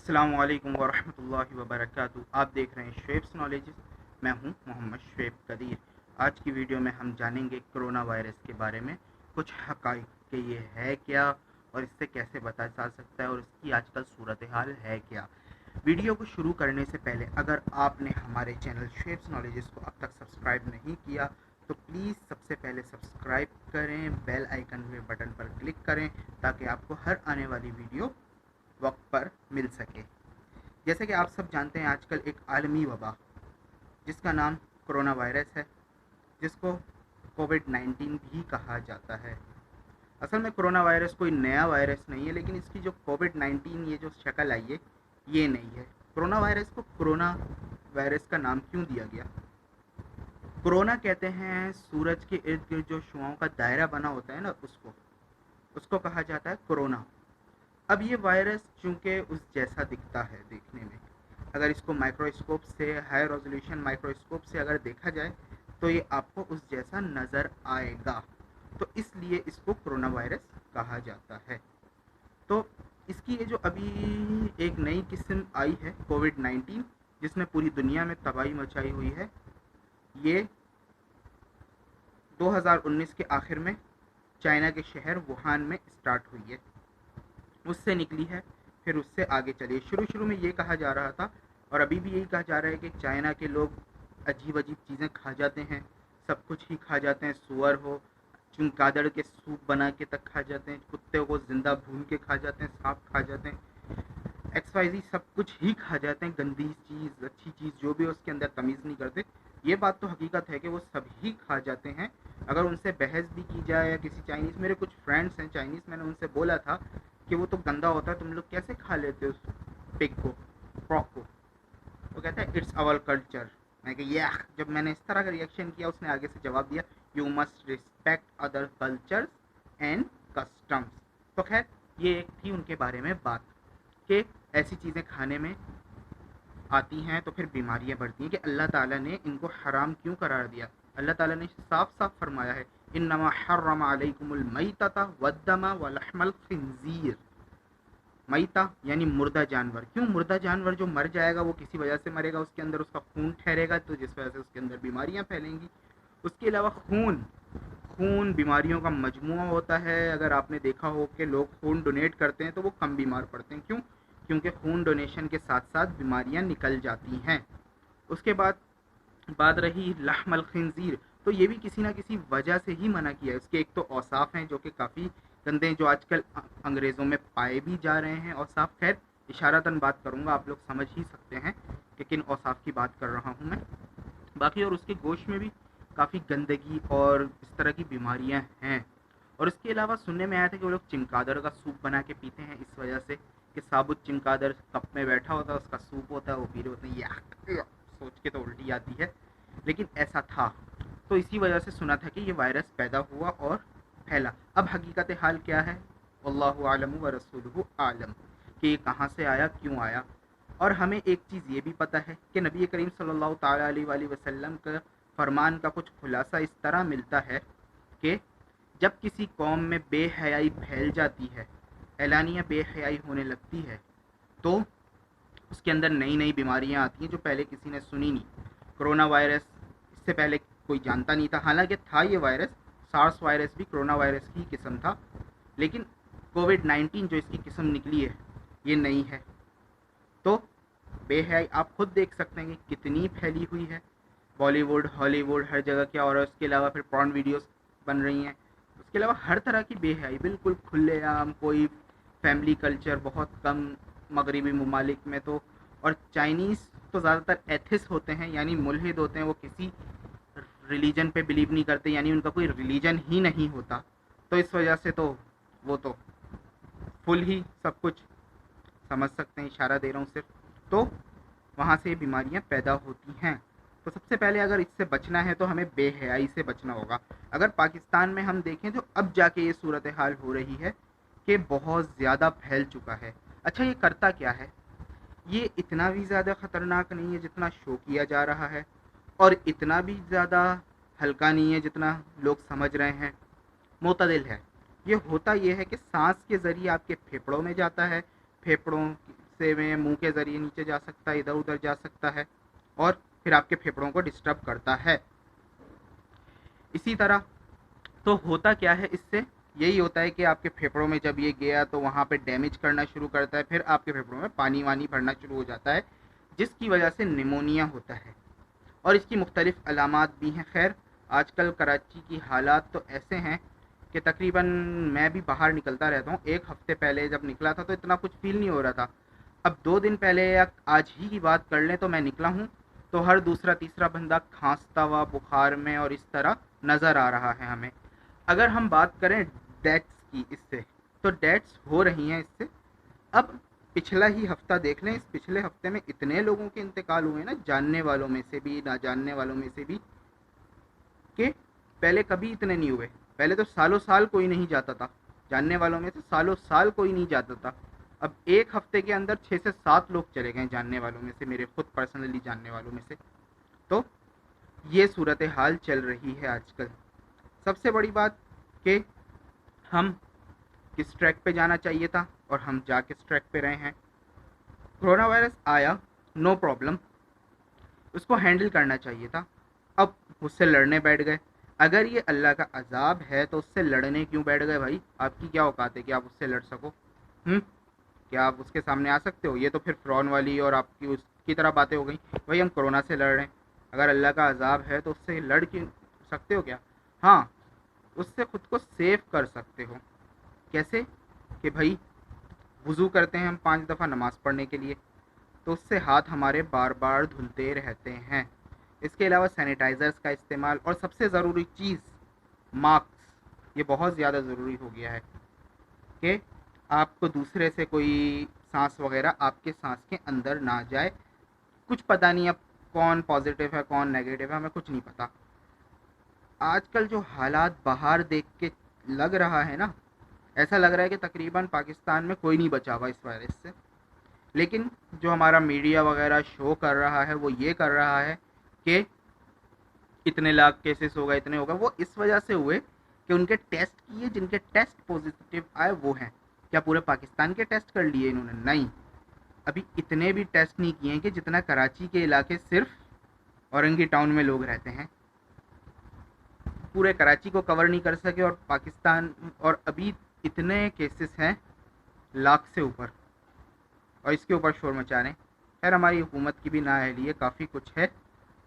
अस्सलाम वालेकुम वरहमतुल्लाहि वबरकातुहू। आप देख रहे हैं शुएब्स नॉलेज। मैं हूं मोहम्मद शुएब कदीर। आज की वीडियो में हम जानेंगे कोरोना वायरस के बारे में कुछ हक़ाइक़ कि ये है क्या और इससे कैसे बचा जा सकता है और इसकी आजकल सूरत हाल है क्या। वीडियो को शुरू करने से पहले अगर आपने हमारे चैनल शुएब्स नॉलेज को अब तक सब्सक्राइब नहीं किया तो प्लीज़ सबसे पहले सब्सक्राइब करें, बेल आइकन में बटन पर क्लिक करें ताकि आपको हर आने वाली वीडियो वक्त पर मिल सके। जैसे कि आप सब जानते हैं आजकल एक आलमी वबा जिसका नाम कोरोना वायरस है, जिसको कोविड-19 भी कहा जाता है। असल में कोरोना वायरस कोई नया वायरस नहीं है, लेकिन इसकी जो कोविड-19 ये जो शक्ल आई है ये नहीं है। कोरोना वायरस को कोरोना वायरस का नाम क्यों दिया गया? कोरोना कहते हैं सूरज के इर्द गिर्द जो शुआओं का दायरा बना होता है ना, उसको कहा जाता है कोरोना। अब ये वायरस चूँकि उस जैसा दिखता है देखने में, अगर इसको माइक्रोस्कोप से, हाई रेजोल्यूशन माइक्रोस्कोप से अगर देखा जाए तो ये आपको उस जैसा नज़र आएगा, तो इसलिए इसको कोरोना वायरस कहा जाता है। तो इसकी ये जो अभी एक नई किस्म आई है कोविड-19 जिसने पूरी दुनिया में तबाही मचाई हुई है, ये 2019 के आखिर में चाइना के शहर वुहान में स्टार्ट हुई है, उससे निकली है, फिर उससे आगे चली। शुरू में ये कहा जा रहा था और अभी भी यही कहा जा रहा है कि चाइना के लोग अजीब अजीब चीज़ें खा जाते हैं, सब कुछ ही खा जाते हैं। सूअर हो, चमगादड़ के सूप बना के तक खा जाते हैं, कुत्ते को ज़िंदा भून के खा जाते हैं, सांप खा जाते हैं, XYZ सब कुछ ही खा जाते हैं। गंदी चीज़, अच्छी चीज़ जो भी है उसके अंदर तमीज़ नहीं करते। ये बात तो हकीकत है कि वो सब ही खा जाते हैं। अगर उनसे बहस भी की जाए या किसी चाइनीज़, मेरे कुछ फ्रेंड्स हैं चाइनीज़, मैंने उनसे बोला था कि वो तो गंदा होता है, तुम लोग कैसे खा लेते हो उस पिग को, फ्रॉक को? वो कहता है इट्स आवर कल्चर। मैं कहा या, जब मैंने इस तरह का रिएक्शन किया उसने आगे से जवाब दिया you must respect other cultures and customs. तो खैर ये एक थी उनके बारे में बात कि ऐसी चीज़ें खाने में आती हैं तो फिर बीमारियां बढ़ती हैं कि अल्लाह ताला ने इनको हराम क्यों करार दिया। अल्लाह ताला ने साफ साफ फरमाया है इन्नमा हर्रम अलैकुमुल मैतता वद्दमा वलहमल खिंजीर। मैता यानी मुर्दा जानवर। क्यों मुर्दा जानवर? जो मर जाएगा वो किसी वजह से मरेगा, उसके अंदर उसका खून ठहरेगा, तो जिस वजह से उसके अंदर बीमारियां फैलेंगी। उसके अलावा खून बीमारियों का मजमुआ होता है। अगर आपने देखा हो कि लोग खून डोनेट करते हैं तो वो कम बीमार पड़ते हैं। क्यों? क्योंकि खून डोनेशन के साथ साथ बीमारियां निकल जाती हैं। उसके बाद बात रही लहमल खिंजीर, तो ये भी किसी ना किसी वजह से ही मना किया है। उसके एक तो औसाफ हैं जो कि काफ़ी गंदे हैं, जो आजकल अंग्रेज़ों में पाए भी जा रहे हैं औसाफ। खैर इशारतन बात करूँगा, आप लोग समझ ही सकते हैं कि किन औसाफ की बात कर रहा हूँ मैं। बाकी और उसके गोश्त में भी काफ़ी गंदगी और इस तरह की बीमारियां हैं। और इसके अलावा सुनने में आया था कि वो लोग चमगादड़ का सूप बना के पीते हैं, इस वजह से कि साबुत चमगादड़ कप में बैठा होता है, उसका सूप होता है, वो पी रहे होते हैं। या सोच के तो उल्टी आती है, लेकिन ऐसा था। तो इसी वजह से सुना था कि ये वायरस पैदा हुआ और फैला। अब हकीकत हाल क्या है, वल्लाहु आलम व रसूलुहु आलम, कि ये कहाँ से आया, क्यों आया। और हमें एक चीज़ ये भी पता है कि नबी करीम सल्लल्लाहु ताला अलैहि वसल्लम का फरमान का कुछ खुलासा इस तरह मिलता है कि जब किसी कौम में बेहयाई फैल जाती है, एलानिया बेहयाई होने लगती है, तो उसके अंदर नई नई बीमारियां आती हैं जो पहले किसी ने सुनी नहीं। कोरोना वायरस इससे पहले कोई जानता नहीं था, हालांकि था ये वायरस, सार्स वायरस भी कोरोना वायरस की किस्म था, लेकिन कोविड-19 जो इसकी किस्म निकली है ये नई है। तो बेहयाई आप खुद देख सकते हैं कि कितनी फैली हुई है। बॉलीवुड, हॉलीवुड, हर जगह क्या हो रहा है। उसके अलावा फिर पॉर्न वीडियोस बन रही हैं। उसके अलावा हर तरह की बेहयाई बिल्कुल खुलेआम, कोई फैमिली कल्चर बहुत कम मगरबी ममालिक में तो। और चाइनीज़ तो ज़्यादातर एथिस्ट होते हैं, यानी मुल्हिद होते हैं, वो किसी रिलीजन पे बिलीव नहीं करते, यानी उनका कोई रिलीजन ही नहीं होता। तो इस वजह से तो वो तो फुल ही सब कुछ समझ सकते हैं, इशारा दे रहा हूँ सिर्फ। तो वहाँ से बीमारियाँ पैदा होती हैं। तो सबसे पहले अगर इससे बचना है तो हमें बेहयाई से बचना होगा। अगर पाकिस्तान में हम देखें तो अब जाके ये सूरत हाल हो रही है कि बहुत ज़्यादा फैल चुका है। अच्छा, ये करता क्या है? ये इतना भी ज़्यादा ख़तरनाक नहीं है जितना शो किया जा रहा है, और इतना भी ज़्यादा हल्का नहीं है जितना लोग समझ रहे हैं। मुतदिल है। ये होता ये है कि सांस के ज़रिए आपके फेफड़ों में जाता है, फेफड़ों हिस्से में मुंह के ज़रिए नीचे जा सकता है, इधर उधर जा सकता है और फिर आपके फेफड़ों को डिस्टर्ब करता है। इसी तरह तो होता क्या है इससे, यही होता है कि आपके फेफड़ों में जब ये गया तो वहाँ पे डैमेज करना शुरू करता है, फिर आपके फेफड़ों में पानी वानी भरना शुरू हो जाता है, जिसकी वजह से निमोनिया होता है। और इसकी मुख्तलिफ अलामात भी हैं। खैर, आजकल कराची की हालात तो ऐसे हैं कि तकरीबन मैं भी बाहर निकलता रहता हूँ। एक हफ्ते पहले जब निकला था तो इतना कुछ फील नहीं हो रहा था। अब 2 दिन पहले या आज ही की बात कर लें तो मैं निकला हूँ तो हर दूसरा तीसरा बंदा खांसता हुआ बुखार में और इस तरह नज़र आ रहा है हमें। अगर हम बात करें डेथ्स की इससे, तो डेथ्स हो रही हैं इससे। अब पिछला ही हफ्ता देख लें, इस पिछले हफ्ते में इतने लोगों के इंतकाल हुए ना, जानने वालों में से भी ना जानने वालों में से भी, कि पहले कभी इतने नहीं हुए। पहले तो सालों साल कोई नहीं जाता था, जानने वालों में से सालों साल कोई नहीं जाता था। अब एक हफ्ते के अंदर 6 से 7 लोग चले गए जानने वालों में से, मेरे खुद पर्सनली जानने वालों में से। तो ये सूरत हाल चल रही है आजकल। सबसे बड़ी बात कि हम किस ट्रैक पे जाना चाहिए था और हम जा किस ट्रैक पे रहे हैं। कोरोना वायरस आया, नो प्रॉब्लम, उसको हैंडल करना चाहिए था। अब उससे लड़ने बैठ गए। अगर ये अल्लाह का अजाब है तो उससे लड़ने क्यों बैठ गए भाई? आपकी क्या औकात है कि आप उससे लड़ सको? क्या आप उसके सामने आ सकते हो? ये तो फिर फ़िरौन वाली और आपकी उसकी तरह बातें हो गई। भाई हम कोरोना से लड़ रहे हैं, अगर अल्लाह का अजाब है तो उससे लड़ क्यों सकते हो क्या? हाँ, उससे ख़ुद को सेव कर सकते हो। कैसे? कि भाई वज़ू करते हैं हम 5 दफ़ा नमाज़ पढ़ने के लिए, तो उससे हाथ हमारे बार बार धुलते रहते हैं। इसके अलावा सैनिटाइज़र्स का इस्तेमाल, और सबसे ज़रूरी चीज़ मास्क। ये बहुत ज़्यादा ज़रूरी हो गया है कि आपको दूसरे से कोई सांस वगैरह आपके सांस के अंदर ना जाए। कुछ पता नहीं अब कौन पॉजिटिव है कौन नेगेटिव है, हमें कुछ नहीं पता। आजकल जो हालात बाहर देख के लग रहा है ना, ऐसा लग रहा है कि तकरीबन पाकिस्तान में कोई नहीं बचा हुआ इस वायरस से। लेकिन जो हमारा मीडिया वगैरह शो कर रहा है वो ये कर रहा है कि इतने लाख केसेस हो गए, इतने हो गए। वो इस वजह से हुए कि उनके टेस्ट किए, जिनके टेस्ट पॉजिटिव आए वो हैं। क्या पूरे पाकिस्तान के टेस्ट कर लिए इन्होंने? नहीं, अभी इतने भी टेस्ट नहीं किए हैं कि जितना कराची के इलाके सिर्फ औरंगी टाउन में लोग रहते हैं, पूरे कराची को कवर नहीं कर सके। और पाकिस्तान, और अभी इतने केसेस हैं लाख से ऊपर, और इसके ऊपर शोर मचा रहे हैं। खैर, हमारी हुकूमत की भी नाअहली है, काफ़ी कुछ है।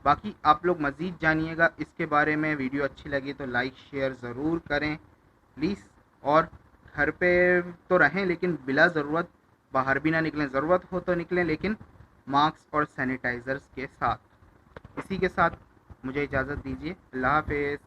बाकी आप लोग मज़ीद जानिएगा इसके बारे में। वीडियो अच्छी लगी तो लाइक शेयर ज़रूर करें प्लीज़। और घर पे तो रहें लेकिन बिला ज़रूरत बाहर भी ना निकलें। ज़रूरत हो तो निकलें लेकिन मास्क और सैनिटाइज़र्स के साथ। इसी के साथ मुझे इजाज़त दीजिए। अल्लाह हाफ़िज़।